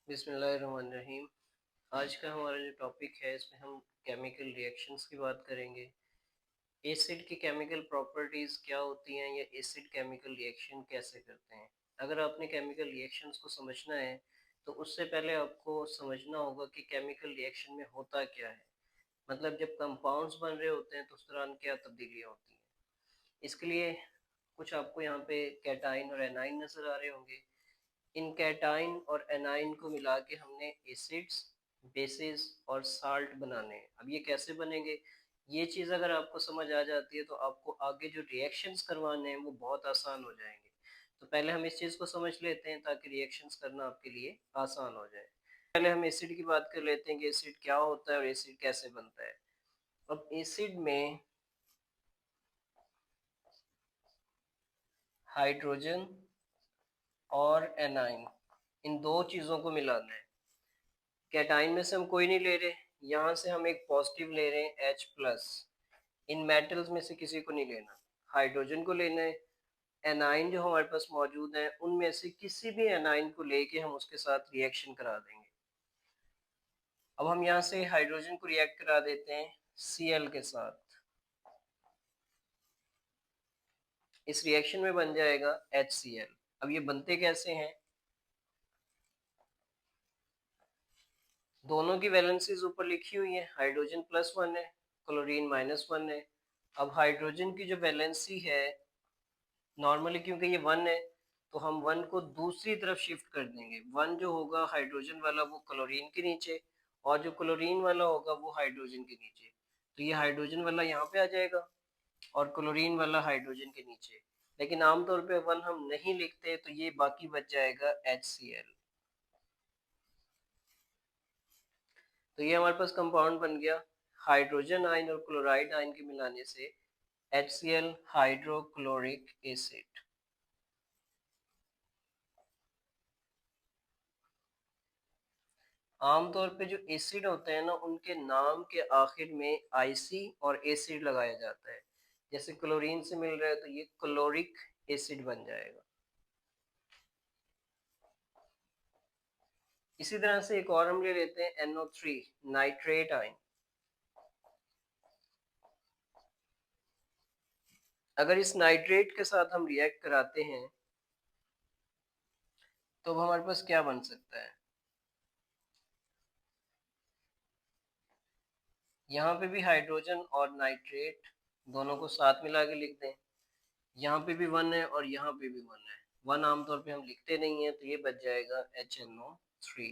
बिस्मिल्लाहिर्रहमानिर्रहीम। आज का हमारा जो टॉपिक है इसमें हम केमिकल रिएक्शंस की बात करेंगे। एसिड की केमिकल प्रॉपर्टीज़ क्या होती हैं या एसिड केमिकल रिएक्शन कैसे करते हैं। अगर आपने केमिकल रिएक्शंस को समझना है तो उससे पहले आपको समझना होगा कि केमिकल रिएक्शन में होता क्या है। मतलब जब कंपाउंड्स बन रहे होते हैं तो उस दौरान क्या तब्दीलियाँ होती हैं। इसके लिए कुछ आपको यहाँ पे कैटाइन और एनाइन नज़र आ रहे होंगे। इन कैटाइन और एनाइन को मिला के हमने एसिड्स, बेसिस और साल्ट बनाने हैं। अब ये कैसे बनेंगे, ये चीज़ अगर आपको समझ आ जाती है तो आपको आगे जो रिएक्शंस करवाने हैं वो बहुत आसान हो जाएंगे। तो पहले हम इस चीज़ को समझ लेते हैं ताकि रिएक्शंस करना आपके लिए आसान हो जाए। पहले हम एसिड की बात कर लेते हैं कि एसिड क्या होता है और एसिड कैसे बनता है। अब एसिड में हाइड्रोजन और एनाइन, इन दो चीज़ों को मिलाना है। कैटाइन में से हम कोई नहीं ले रहे, यहाँ से हम एक पॉजिटिव ले रहे हैं H+। इन मेटल्स में से किसी को नहीं लेना, हाइड्रोजन को लेना है। एनाइन जो हमारे पास मौजूद है उनमें से किसी भी एनाइन को लेके हम उसके साथ रिएक्शन करा देंगे। अब हम यहाँ से हाइड्रोजन को रिएक्ट करा देते हैं Cl के साथ। इस रिएक्शन में बन जाएगा HCl। अब ये बनते कैसे हैं, दोनों की वैलेंसीज ऊपर लिखी हुई है। हाइड्रोजन +1 है, क्लोरीन -1 है। अब हाइड्रोजन की जो वैलेंसी है, नॉर्मली क्योंकि ये 1 है तो हम 1 को दूसरी तरफ शिफ्ट कर देंगे। 1 जो होगा हाइड्रोजन वाला वो क्लोरीन के नीचे, और जो क्लोरीन वाला होगा वो हाइड्रोजन के नीचे। तो ये हाइड्रोजन वाला यहाँ पे आ जाएगा और क्लोरीन वाला हाइड्रोजन के नीचे। लेकिन आमतौर पे 1 हम नहीं लिखते तो ये बाकी बच जाएगा HCl। तो ये हमारे पास कंपाउंड बन गया। हाइड्रोजन आयन और क्लोराइड आयन के मिलाने से HCl हाइड्रोक्लोरिक एसिड। आमतौर पे जो एसिड होते हैं ना उनके नाम के आखिर में आईसी और एसिड लगाया जाता है। जैसे क्लोरीन से मिल रहा है तो ये क्लोरिक एसिड बन जाएगा। इसी तरह से एक और हम ले लेते हैं NO3 नाइट्रेट आयन। अगर इस नाइट्रेट के साथ हम रिएक्ट कराते हैं तो हमारे पास क्या बन सकता है। यहाँ पे भी हाइड्रोजन और नाइट्रेट दोनों को साथ मिला के लिख दें। यहाँ पे भी 1 है और यहाँ पे भी 1 है। 1 आमतौर पे हम लिखते नहीं है तो ये बच जाएगा HNO3।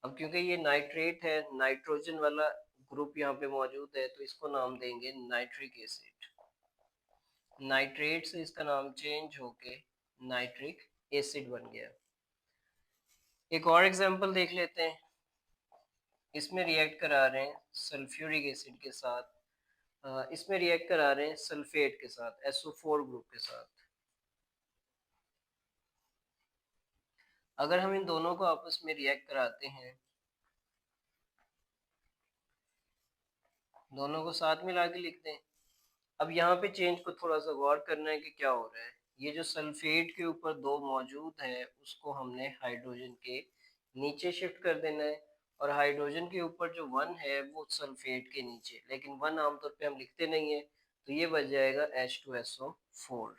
अब क्योंकि ये नाइट्रेट है, नाइट्रोजन वाला ग्रुप यहाँ पे मौजूद है तो इसको नाम देंगे नाइट्रिक एसिड। नाइट्रेट से इसका नाम चेंज होके नाइट्रिक एसिड बन गया। एक और एग्जांपल देख लेते हैं। इसमें रिएक्ट करा रहे हैं सल्फ्यूरिक एसिड के साथ, इसमें रिएक्ट करा रहे हैं सल्फेट के साथ, SO4 ग्रुप के साथ। अगर हम इन दोनों को आपस में रिएक्ट कराते हैं, दोनों को साथ मिला के लिखते हैं। अब यहाँ पे चेंज को थोड़ा सा गौर करना है कि क्या हो रहा है। ये जो सल्फेट के ऊपर 2 मौजूद है उसको हमने हाइड्रोजन के नीचे शिफ्ट कर देना है, और हाइड्रोजन के ऊपर जो 1 है वो सल्फेट के नीचे, लेकिन 1 आमतौर पे हम लिखते नहीं है तो ये बच जाएगा H2SO4।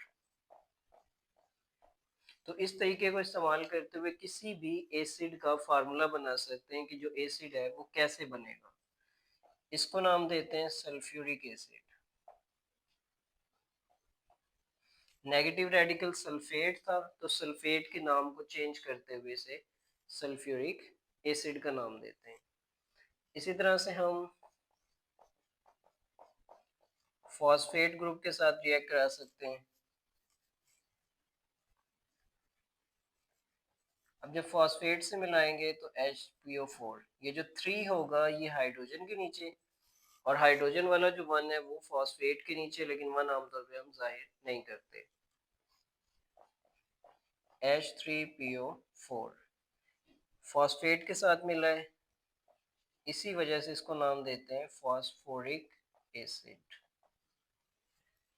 तो इस तरीके को इस्तेमाल करते हुए किसी भी एसिड का फार्मूला बना सकते हैं कि जो एसिड है वो कैसे बनेगा। इसको नाम देते हैं sulphuric acid. Negative radical sulphate था तो सल्फेट के नाम को चेंज करते हुए इसे सल्फ्यूरिक एसिड का नाम देते हैं। इसी तरह से हम फॉस्फेट ग्रुप के साथ रिएक्ट करा सकते हैं। अब जब फॉस्फेट से मिलाएंगे तो HPO4, ये जो 3 होगा ये हाइड्रोजन के नीचे, और हाइड्रोजन वाला जो 1 है वो फॉस्फेट के नीचे, लेकिन 1 आमतौर पे हम जाहिर नहीं करते। H3PO4 फॉस्फेट के साथ मिला है, इसी वजह से इसको नाम देते हैं फॉस्फोरिक एसिड।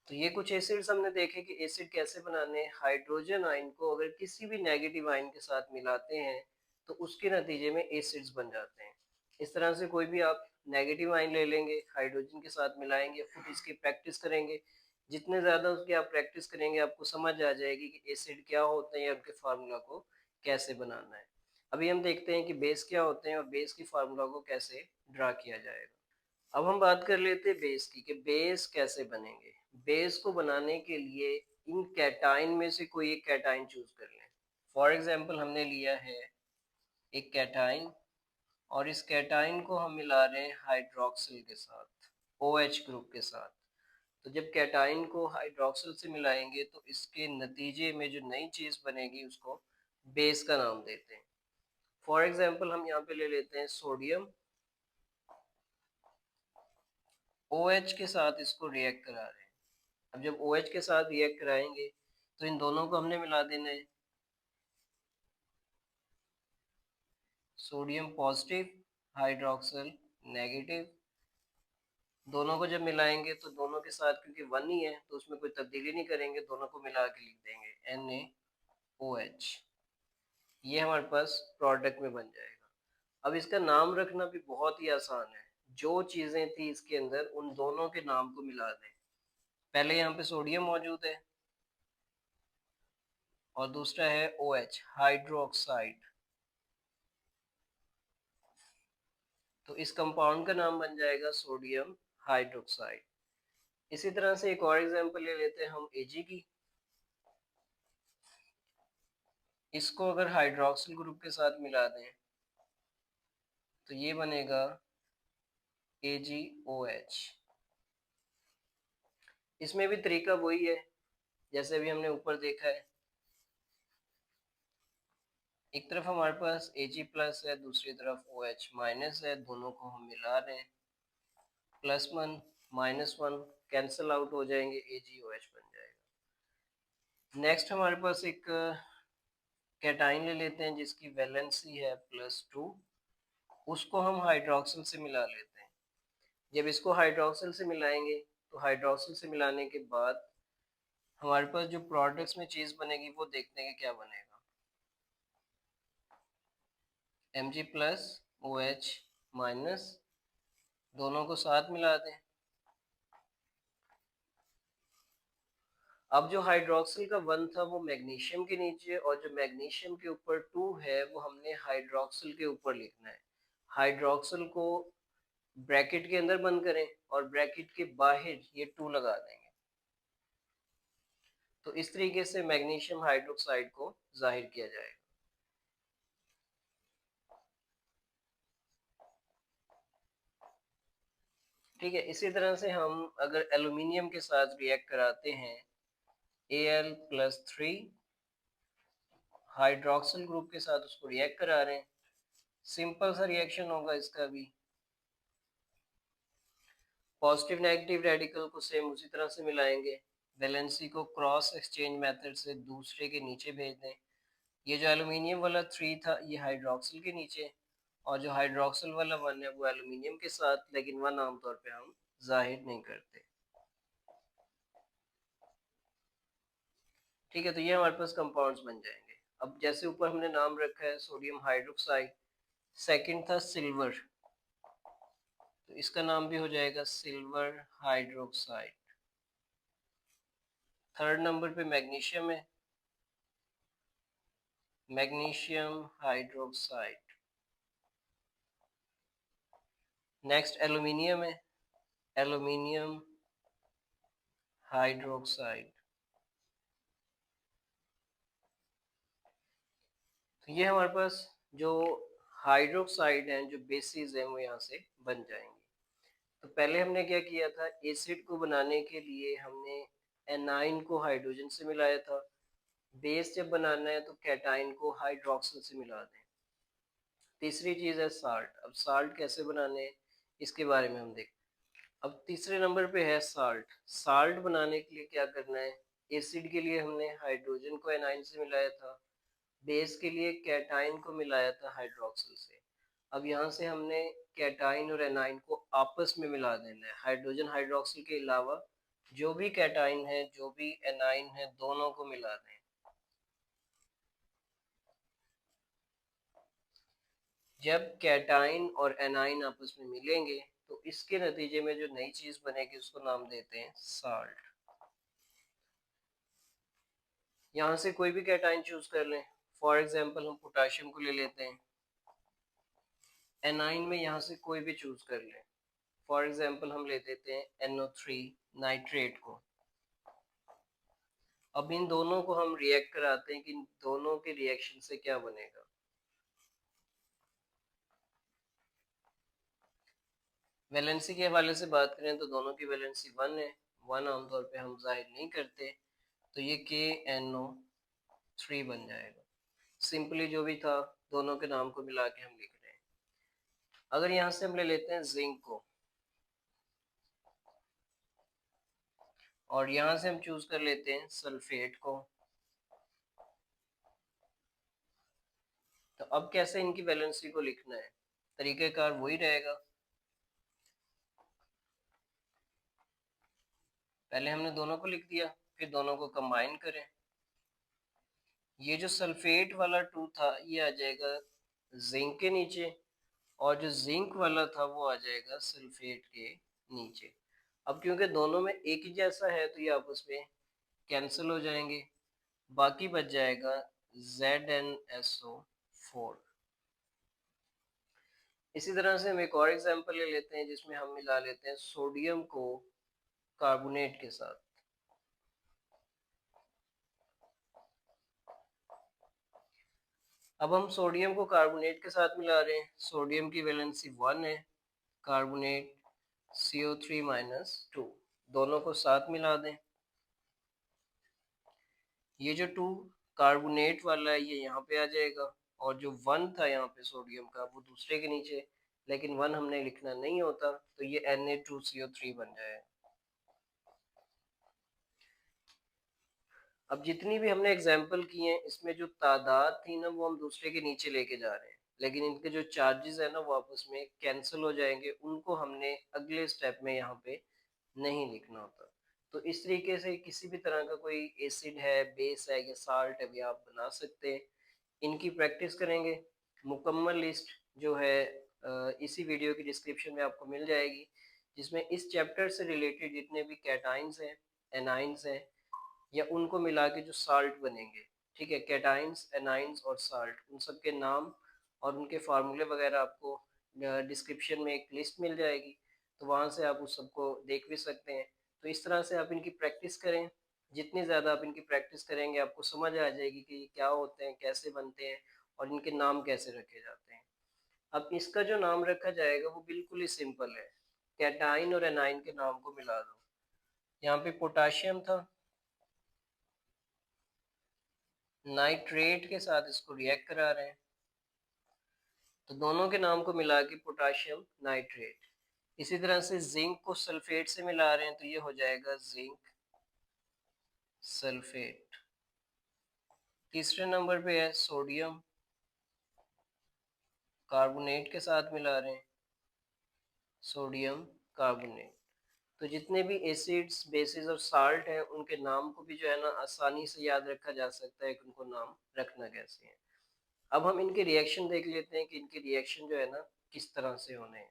तो ये कुछ एसिड्स हमने देखे कि एसिड कैसे बनाने हैं। हाइड्रोजन आयन को अगर किसी भी नेगेटिव आयन के साथ मिलाते हैं तो उसके नतीजे में एसिड्स बन जाते हैं। इस तरह से कोई भी आप नेगेटिव आयन ले लेंगे, हाइड्रोजन के साथ मिलाएंगे, फिर इसकी प्रैक्टिस करेंगे। जितने ज़्यादा उसकी आप प्रैक्टिस करेंगे आपको समझ आ जाएगी कि एसिड क्या होते हैं या उनके फार्मूला को कैसे बनाना है। अभी हम देखते हैं कि बेस क्या होते हैं और बेस की फार्मूला को कैसे ड्रा किया जाएगा। अब हम बात कर लेते हैं बेस की कि बेस कैसे बनेंगे। बेस को बनाने के लिए इन कैटाइन में से कोई एक कैटाइन चूज कर लें। फॉर एग्जांपल हमने लिया है एक कैटाइन और इस कैटाइन को हम मिला रहे हैं हाइड्रोक्सिल के साथ, OH ग्रुप के साथ। तो जब कैटाइन को हाइड्रोक्सिल से मिलाएंगे तो इसके नतीजे में जो नई चीज बनेगी उसको बेस का नाम देते हैं। फॉर एग्जांपल हम यहाँ पे ले लेते हैं सोडियम, OH के साथ इसको रिएक्ट करा रहे हैं। अब जब OH के साथ रिएक्ट कराएंगे तो इन दोनों को हमने मिला देना है। Sodium positive, hydroxyl negative. दोनों को जब मिलाएंगे तो दोनों के साथ क्योंकि वन ही है तो उसमें कोई तब्दीली नहीं करेंगे, दोनों को मिला के लिख देंगे NaOH। ये हमारे पास प्रोडक्ट में बन जाएगा। अब इसका नाम रखना भी बहुत ही आसान है। जो चीज़ें थी इसके अंदर उन दोनों के नाम को मिला दें। पहले यहाँ पे सोडियम मौजूद है और दूसरा है OH हाइड्रोक्साइड। तो इस कंपाउंड का नाम बन जाएगा सोडियम हाइड्रोक्साइड। इसी तरह से एक और एग्जांपल ले लेते हैं हम Ag की। इसको अगर हाइड्रोक्सिल ग्रुप के साथ मिला दें तो ये बनेगा AgOH। इसमें भी तरीका वही है जैसे अभी हमने ऊपर देखा है। एक तरफ हमारे पास Ag प्लस है, दूसरी तरफ OH माइनस है, दोनों को हम मिला रहे हैं। +1 -1 कैंसिल आउट हो जाएंगे, AgOH बन जाएगा। नेक्स्ट हमारे पास एक कैटाइन ले लेते हैं जिसकी वैलेंसी है +2। उसको हम हाइड्रोक्सिल से मिला लेते हैं। जब इसको हाइड्रोक्सिल से मिलाएंगे तो हाइड्रोक्सिल से मिलाने के बाद हमारे पास जो प्रोडक्ट्स में चीज़ बनेगी वो देखते हैं कि क्या बनेगा। Mg प्लस OH माइनस, दोनों को साथ मिला दें। अब जो हाइड्रोक्सिल का 1 था वो मैग्नीशियम के नीचे और जो मैग्नीशियम के ऊपर 2 है वो हमने हाइड्रोक्सिल के ऊपर लिखना है। हाइड्रोक्सिल को ब्रैकेट के अंदर बंद करें और ब्रैकेट के बाहर ये 2 लगा देंगे। तो इस तरीके से मैग्नीशियम हाइड्रोक्साइड को जाहिर किया जाएगा। ठीक है, इसी तरह से हम अगर एल्यूमिनियम के साथ रिएक्ट कराते हैं Al+3 हाइड्रोक्सिल ग्रुप के साथ उसको रिएक्ट करा रहे हैं। सिंपल सा रिएक्शन होगा इसका भी। पॉजिटिव नेगेटिव रेडिकल को सेम उसी तरह से मिलाएंगे। वैलेंसी को क्रॉस एक्सचेंज मेथड से दूसरे के नीचे भेज दें। ये जो एल्यूमिनियम वाला 3 था ये हाइड्रोक्सिल के नीचे और जो हाइड्रोक्सिल वाला 1 है वो एल्यूमिनियम के साथ, लेकिन 1 आमतौर पे हम जाहिर नहीं करते। ठीक है, तो ये हमारे पास कंपाउंड्स बन जाएंगे। अब जैसे ऊपर हमने नाम रखा है सोडियम हाइड्रोक्साइड, सेकंड था सिल्वर, तो इसका नाम भी हो जाएगा सिल्वर हाइड्रोक्साइड। थर्ड नंबर पे मैग्नीशियम है, मैग्नीशियम हाइड्रोक्साइड। नेक्स्ट एल्यूमिनियम है, एल्यूमिनियम हाइड्रोक्साइड। तो ये हमारे पास जो हाइड्रोक्साइड हैं, जो बेसिस हैं, वो यहाँ से बन जाएंगे। तो पहले हमने क्या किया था, एसिड को बनाने के लिए हमने एनाइन को हाइड्रोजन से मिलाया था। बेस जब बनाना है तो कैटाइन को हाइड्रोक्सिल से मिला दें। तीसरी चीज़ है साल्ट। अब साल्ट कैसे बनाने हैं इसके बारे में हम देखते हैं। अब तीसरे नंबर पे है साल्ट। साल्ट बनाने के लिए क्या करना है, एसिड के लिए हमने हाइड्रोजन को एनाइन से मिलाया था, बेस के लिए कैटाइन को मिलाया था हाइड्रोक्सिल से। अब यहाँ से हमने कैटाइन और एनाइन को आपस में मिला देना है। हाइड्रोजन हाइड्रोक्सिल के अलावा जो भी कैटाइन है, जो भी एनाइन है, दोनों को मिला दें। जब कैटाइन और एनाइन आपस में मिलेंगे तो इसके नतीजे में जो नई चीज बनेगी उसको नाम देते हैं साल्ट। यहाँ से कोई भी कैटाइन चूज कर लें। फॉर एग्जाम्पल हम पोटाशियम को ले लेते हैं। एनाइन में यहाँ से कोई भी चूज कर लें। फॉर एग्जाम्पल हम ले लेते हैं NO3 नाइट्रेट को। अब इन दोनों को हम रिएक्ट कराते हैं कि इन दोनों के रिएक्शन से क्या बनेगा। वैलेंसी के हवाले से बात करें तो दोनों की वैलेंसी 1 है। 1 आमतौर पे हम जाहिर नहीं करते, तो ये KNO3 बन जाएगा। सिंपली जो भी था दोनों के नाम को मिला के हम लिख रहे हैं। अगर यहाँ से हम ले लेते हैं जिंक को और यहाँ से हम चूज कर लेते हैं सल्फेट को, तो अब कैसे इनकी वैलेंसी को लिखना है? तरीकेकार वही रहेगा। पहले हमने दोनों को लिख दिया, फिर दोनों को कंबाइन करें। ये जो सल्फेट वाला 2 था ये आ जाएगा जिंक के नीचे, और जो जिंक वाला था वो आ जाएगा सल्फेट के नीचे। अब क्योंकि दोनों में एक ही जैसा है तो ये आपस में कैंसिल हो जाएंगे, बाकी बच जाएगा ZnSO4। इसी तरह से हम एक और एग्जांपल ले लेते हैं जिसमें हम मिला लेते हैं सोडियम को कार्बोनेट के साथ। अब हम सोडियम को कार्बोनेट के साथ मिला रहे हैं। सोडियम की वैलेंसी 1 है, कार्बोनेट CO3-2, दोनों को साथ मिला दें। ये जो 2 कार्बोनेट वाला है ये यहाँ पे आ जाएगा, और जो 1 था यहाँ पे सोडियम का वो दूसरे के नीचे, लेकिन 1 हमने लिखना नहीं होता तो ये Na2CO3 बन जाए। अब जितनी भी हमने एग्जाम्पल किए हैं इसमें जो तादाद थी ना वो हम दूसरे के नीचे लेके जा रहे हैं, लेकिन इनके जो चार्जेस है ना वो आपस में कैंसिल हो जाएंगे, उनको हमने अगले स्टेप में यहाँ पे नहीं लिखना होता। तो इस तरीके से किसी भी तरह का कोई एसिड है, बेस है या साल्ट है भी आप बना सकते हैं। इनकी प्रैक्टिस करेंगे। मुकम्मल लिस्ट जो है इसी वीडियो की डिस्क्रिप्शन में आपको मिल जाएगी, जिसमें इस चैप्टर से रिलेटेड जितने भी कैटाइंस हैं, एनाइंस हैं, या उनको मिला के जो साल्ट बनेंगे, ठीक है, कैटाइंस, एनाइंस और साल्ट, उन सब के नाम और उनके फार्मूले वगैरह आपको डिस्क्रिप्शन में एक लिस्ट मिल जाएगी, तो वहाँ से आप उस सबको देख भी सकते हैं। तो इस तरह से आप इनकी प्रैक्टिस करें। जितनी ज़्यादा आप इनकी प्रैक्टिस करेंगे आपको समझ आ जाएगी कि ये क्या होते हैं, कैसे बनते हैं और इनके नाम कैसे रखे जाते हैं। अब इसका जो नाम रखा जाएगा वो बिल्कुल ही सिंपल है। कैटाइन और एनाइन के नाम को मिला दो। यहाँ पे पोटाशियम था, नाइट्रेट के साथ इसको रिएक्ट करा रहे हैं, तो दोनों के नाम को मिला के पोटाशियम नाइट्रेट। इसी तरह से जिंक को सल्फेट से मिला रहे हैं तो ये हो जाएगा जिंक सल्फेट। तीसरे नंबर पे है सोडियम कार्बोनेट के साथ मिला रहे हैं, सोडियम कार्बोनेट। तो जितने भी एसिड्स, बेसिस और साल्ट हैं उनके नाम को भी जो है ना आसानी से याद रखा जा सकता है कि उनको नाम रखना कैसे है। अब हम इनके रिएक्शन देख लेते हैं कि इनके रिएक्शन जो है ना किस तरह से होने हैं।